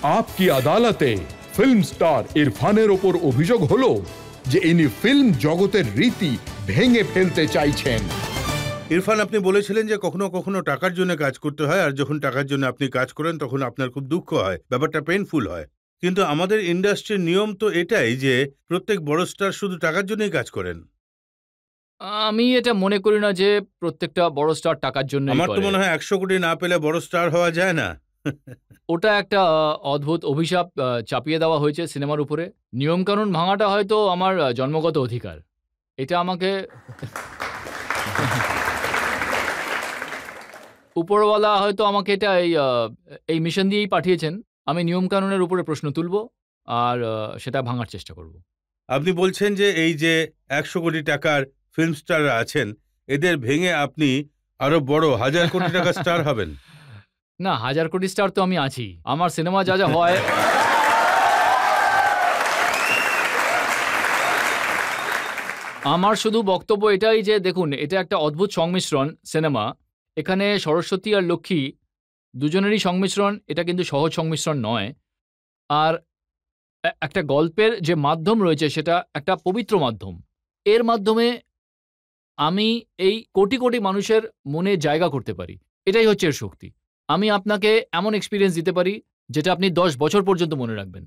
আপকি আদালতে film star ইরফানের ওপর অভিযোগ হলো যে ইনি ফিল্ম জগতের রীতি ভেঙে ফেলতে চাইছেন। ইরফান, আপনি বলেছিলেন যে কখনো কখনো টাকার জন্য কাজ করতে হয়, আর যখন টাকার জন্য আপনি কাজ করেন তখন আপনার খুব দুঃখ হয়, ব্যাপারটা পেইনফুল হয়। কিন্তু আমাদের ইন্ডাস্ট্রির নিয়ম তো এটাই যে প্রত্যেক বড় স্টার শুধু টাকার জন্যই কাজ করেন। আমি এটা মনে করি না যে প্রত্যেকটা বড় স্টার টাকার জন্যই আমার তো করে। মনে হয় 100 কোটি না পেলে বড় স্টার হওয়া যায় না। ওটা একটা অদ্ভুত অভিশাপ চাপিয়ে দেওয়া হয়েছে সিনেমার উপরে। নিয়মকানুন ভাঙাটা হয়তো আমার জন্মগত অধিকার। এটা আমাকে উপরওয়ালা হয়তো আমাকে এটা এই মিশন দিয়েই পাঠিয়েছেন। আমি নিয়মকানুনের উপরে প্রশ্ন তুলব আর সেটা ভাঙার চেষ্টা করব। আপনি বলছেন যে এই যে 100 কোটি টাকার ফিল্ম স্টাররা আছেন, এদের ভেঙে আপনি আরো বড় 1000 কোটি টাকার স্টার হবেন। না, 1000 কোটি স্টার তো আমি আছি। আমার সিনেমা যা যা হয় আমার শুধু বক্তব্য এটাই যে দেখুন, এটা একটা অদ্ভুত সংমিশ্রণ সিনেমা। এখানে সরস্বতী আর লক্ষ্মী দুজনেরই সংমিশ্রণ। এটা কিন্তু সহজ সংমিশ্রণ নয়। আর একটা গল্পের যে মাধ্যম রয়েছে সেটা একটা পবিত্র মাধ্যম। এর মাধ্যমে আমি এই কোটি কোটি মানুষের মনে জায়গা করতে পারি। এটাই হচ্ছে এর শক্তি। আমি আপনাকে এমন এক্সপেরিয়েন্স দিতে পারি যেটা আপনি 10 বছর পর্যন্ত মনে রাখবেন।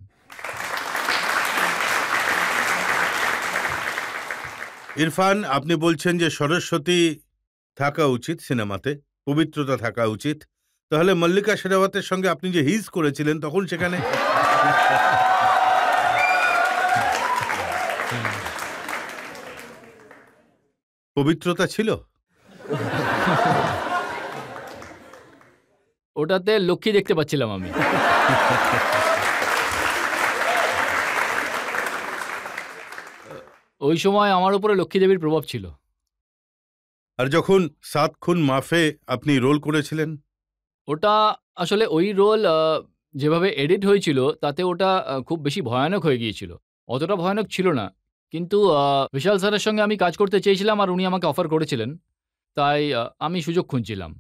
ইরফান, আপনি বলছেন যে সরস্বতী থাকা উচিত সিনেমাতে, পবিত্রতা থাকা উচিত। তাহলে মল্লিকা শেরাওয়াতের সঙ্গে আপনি যে হিজ করেছিলেন তখন সেখানে পবিত্রতা ছিল? ওটাতে লক্ষ্মী দেখতে পাচ্ছিলাম আমি। ওই সময় আমার উপরে লক্ষ্মী দেবীর প্রভাব ছিল। আর যখন 7 খুন মাফে আপনি রোল করেছিলেন? ওটা আসলে ওই রোল যেভাবে এডিট হয়েছিল তাতে ওটা খুব বেশি ভয়ানক হয়ে গিয়েছিল। অতটা ভয়ানক ছিল না। কিন্তু বিশাল স্যারের সঙ্গে আমি কাজ করতে চেয়েছিলাম আর উনি আমাকে অফার করেছিলেন। তাই আমি সুযোগ খুঁজছিলাম।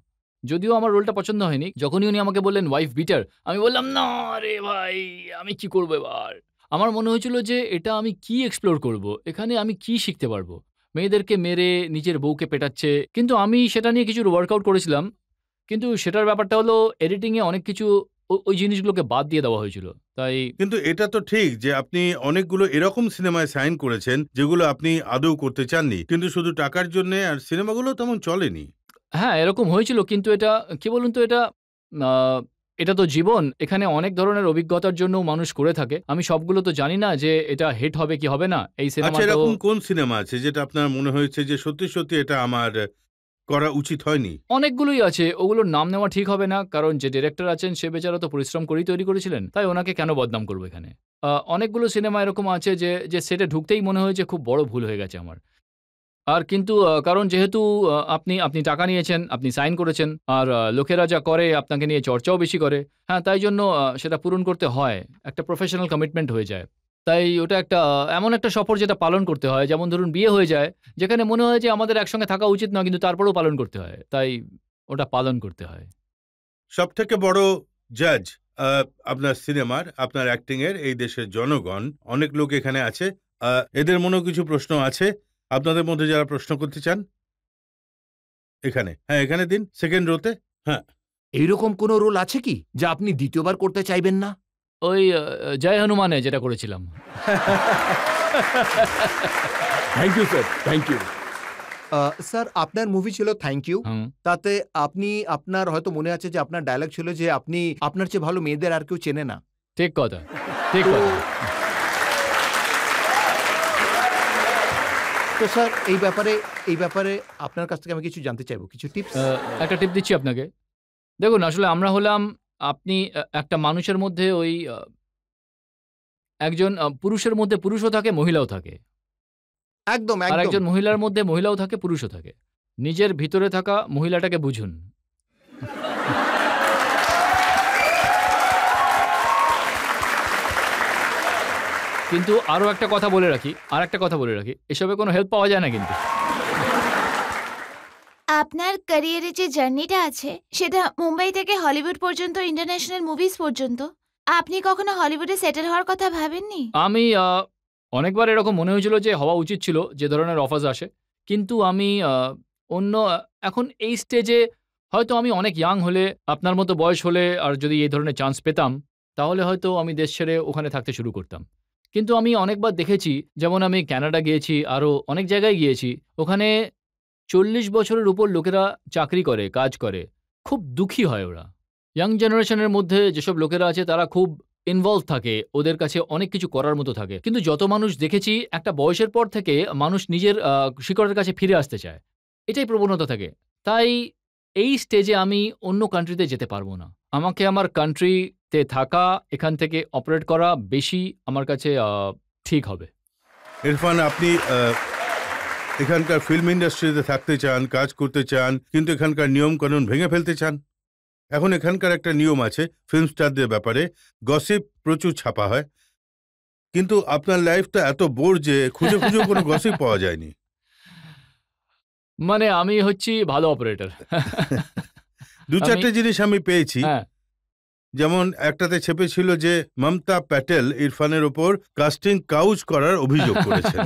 যদিও আমার রোলটা পছন্দ হয়নি। যখনই উনি আমাকে বললেন ওয়াইফ বিটার, আমি বললাম, "না রে ভাই, আমি কি করব এবার?" আমার মনে হয়েছিল যে এটা আমি কি এক্সপ্লোর করব? এখানে আমি কি শিখতে পারবো? মেয়েদেরকে মেরে নিজের বউকে পেটাচ্ছে। কিন্তু আমি সেটা নিয়ে কিছু ওয়ার্কআউট করেছিলাম। কিন্তু সেটার ব্যাপারটা হলো এডিটিং এ অনেক কিছু ওই জিনিসগুলোকে বাদ দিয়ে দেওয়া হয়েছিল। তাই কিন্তু এটা তো ঠিক যে আপনি অনেকগুলো এরকম সিনেমায় সাইন করেছেন যেগুলো আপনি আদৌ করতে চাননি, কিন্তু শুধু টাকার জন্য, আর সিনেমাগুলো তেমন চলেনি। হ্যাঁ, এরকম হয়েছিল। কিন্তু এটা কি বলুন তো, আ এটা তো জীবন। এখানে অনেক ধরনের অভিজ্ঞতার জন্যও মানুষ করে থাকে। আমি সবগুলো তো জানি না যে এটা হিট হবে কি হবে না। এই আচ্ছা, সিনেমাটাও এরকম কোন সিনেমা আছে যেটা আপনার মনে হয়েছে যে সত্যি সত্যি এটা আমার করা উচিত হয়নি? অনেকগুলোই আছে। ওগুলোর নাম নেওয়া ঠিক হবে না। কারণ যে ডিরেক্টর আছেন সে বেচারা তো পরিশ্রম করেই তৈরি করেছিলেন। তাই ওনাকে কেন বদনাম করব এখানে? অনেকগুলো সিনেমা এরকম আছে যে সেটে ঢুকতেই মনে হয়েছে খুব বড় ভুল হয়ে গেছে আমার। আর কিন্তু কারণ যেহেতু আপনি টাকা নিয়েছেন, আপনি সাইন করেছেন, আর লোকেরা যা করে আপনাকে নিয়ে চর্চাও বেশি করে। হ্যাঁ, তাই জন্য সেটা পূরণ করতে হয়। একটা প্রফেশনাল কমিটমেন্ট হয়ে যায়। তাই ওটা একটা এমন একটা সফর যেটা পালন করতে হয়। যেমন ধরুন বিয়ে হয়ে যায়, যেখানে মনে হয় যে আমাদের একসঙ্গে থাকা উচিত না, কিন্তু তারপরেও পালন করতে হয়। তাই ওটা পালন করতে হয়। সব থেকে বড় জাজ আপনার সিনেমার, আপনার অ্যাক্টিং এর এই দেশের জনগণ। অনেক লোক এখানে আছে, এদের মনেও কিছু প্রশ্ন আছে। আপনাদের মধ্যে যারা প্রশ্ন করতে চান এখানে, হ্যাঁ এখানে দিন, সেকেন্ড রোতে। হ্যাঁ, এইরকম কোনো রোল আছে কি যা আপনি দ্বিতীয়বার করতে চাইবেন না? ওই জয় হনুমানে যেটা করেছিলাম। Thank you sir, thank you. Sir, আপনার মুভি ছিল থ্যাংক ইউ। হুম। তাতে আপনার হয়তো মনে আছে যে আপনার ডায়লগ ছিল যে আপনি আপনার চেয়ে ভালো মেয়েদের আর কেউ চেনে না। ঠিক কথা, ঠিক কথা। তো স্যার, এই ব্যাপারে আপনার কাছ থেকে আমি কিছু জানতে চাইবো, কিছু টিপস। একটা টিপ দিচ্ছি আপনাকে। দেখুন, আসলে আমরা হলাম, আপনি একটা মানুষের মধ্যে ওই একজন পুরুষের মধ্যে পুরুষও থাকে, মহিলাও থাকে। একদম আর একদম। একজন মহিলার মধ্যে মহিলাও থাকে, পুরুষও থাকে। নিজের ভিতরে থাকা মহিলাটাকে বুঝুন। কিন্তু আরো একটা কথা বলে রাখি, এসবে কোনো হেল্প পাওয়া যায় না কিন্তু। আপনার ক্যারিয়ারে যে জার্নিটা আছে সেটা মুম্বাই থেকে হলিউড পর্যন্ত, ইন্টারন্যাশনাল মুভিজ পর্যন্ত, আপনি কখনো হলিউডে সেটেল হওয়ার কথা ভাবেননি? আমি অনেকবার এরকম মনে হয়েছিল যে হওয়া উচিত ছিল, যে ধরনের অফার্স আসে। কিন্তু আমি এখন এই স্টেজে হয়তো আমি অনেক ইয়াং হলে, আপনার মতো বয়স হলে আর যদি এই ধরনের চান্স পেতাম, তাহলে হয়তো আমি দেশ ছেড়ে ওখানে থাকতে শুরু করতাম। কিন্তু আমি অনেকবার দেখেছি, যেমন আমি কানাডা গিয়েছি, আরও অনেক জায়গায় গিয়েছি। ওখানে 40 বছরের উপর লোকেরা চাকরি করে, কাজ করে। খুব দুঃখী হয় ওরা। ইয়াং জেনারেশনের মধ্যে যেসব লোকেরা আছে তারা খুব ইনভলভ থাকে, ওদের কাছে অনেক কিছু করার মতো থাকে। কিন্তু যত মানুষ দেখেছি, একটা বয়সের পর থেকে মানুষ নিজের শিকড়ের কাছে ফিরে আসতে চায়, এটাই প্রবণতা থাকে। তাই এই স্টেজে আমি অন্য কান্ট্রিতে যেতে পারবো না। আমাকে আমার কান্ট্রিতে থাকা, এখান থেকে অপারেট করা বেশি আমার কাছে ঠিক হবে। ইরফান, আপনি এখানকার ফিল্ম ইন্ডাস্ট্রিতে থাকতে চান, কাজ করতে চান, কিন্তু এখানকার নিয়ম কানুন ভেঙে ফেলতে চান। এখন এখানকার একটা নিয়ম আছে ফিল্ম স্টারদের ব্যাপারে, গসিপ প্রচুর ছাপা হয়, কিন্তু আপনার লাইফটা এত বোর যে খুঁজে খুঁজে কোনো গসিপ পাওয়া যায়নি। মানে আমি হচ্ছি ভালো অপারেটর। দু চারটে জিনিস আমি পেয়েছি। হ্যাঁ, যেমন একটাতে ছেপেছিল যে মমতা প্যাটেল ইরফানের ওপর কাস্টিং কাউচ করার অভিযোগ করেছেন।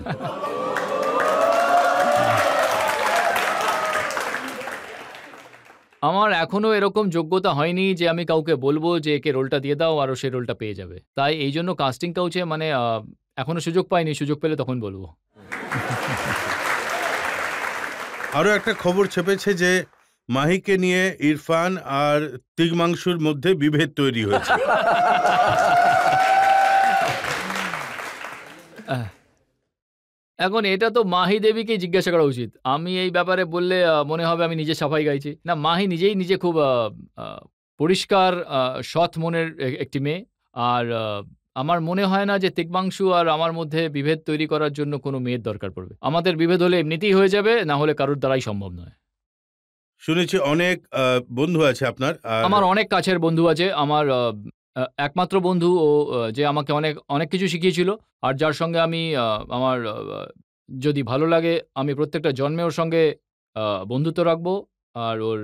আমার এখনো এরকম যোগ্যতা হয়নি যে আমি কাউকে বলবো যে একে রোলটা দিয়ে দাও আর ও সে রোলটা পেয়ে যাবে। তাই এই জন্য কাস্টিং কাউচে মানে এখনো সুযোগ পাইনি, সুযোগ পেলে তখন বলবো। আরো একটা খবর ছেপেছে যে মাহিকে নিয়ে ইরফান আর তিগমাংশুর মধ্যে বিভেদ তৈরি হয়েছে। এখন এটা তো মাহি দেবীকে জিজ্ঞাসা করা উচিত। আমি এই ব্যাপারে বললে মনে হবে আমি নিজে সাফাই গাইছি। না, মাহি নিজে খুব পরিষ্কার, সৎ মনের একটি মেয়ে। আর আমার মনে হয় না যে তিগমাংশু আর আমার মধ্যে বিভেদ তৈরি করার জন্য কোনো মেয়ের দরকার পড়বে। আমাদের বিভেদ হলে এমনিতেই হয়ে যাবে, না হলে কারোর দ্বারাই সম্ভব নয়। শুনেছি অনেক বন্ধু আছে আপনার। আমার অনেক কাছের বন্ধু আছে। আমার একমাত্র বন্ধু ও, যে আমাকে অনেক কিছু শিখিয়েছিল, আর যার সঙ্গে আমি আমার যদি ভালো লাগে আমি প্রত্যেকটা জন্মে ওর সঙ্গে বন্ধুত্ব রাখবো। আর ওর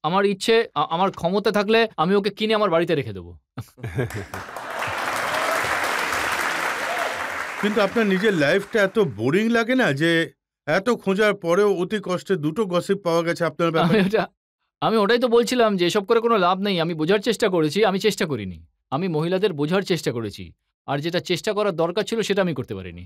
আমার ইচ্ছে, আমার ক্ষমতা থাকলে আমি ওকে কিনে আমার বাড়িতে রেখে দেবো। কিন্তু আপনার নিজের লাইফটা এত বোরিং লাগে না যে এত খোঁজার পরেও অতি কষ্টে দুটো গসিপ পাওয়া গেছে আপনার ব্যাপারে? আমি ওটাই তো বলছিলাম যে এসব করে কোনো লাভ নেই। আমি বোঝার চেষ্টা করেছি, আমি চেষ্টা করিনি। আমি মহিলাদের বোঝার চেষ্টা করেছি, আর যেটা চেষ্টা করার দরকার ছিল সেটা আমি করতে পারিনি।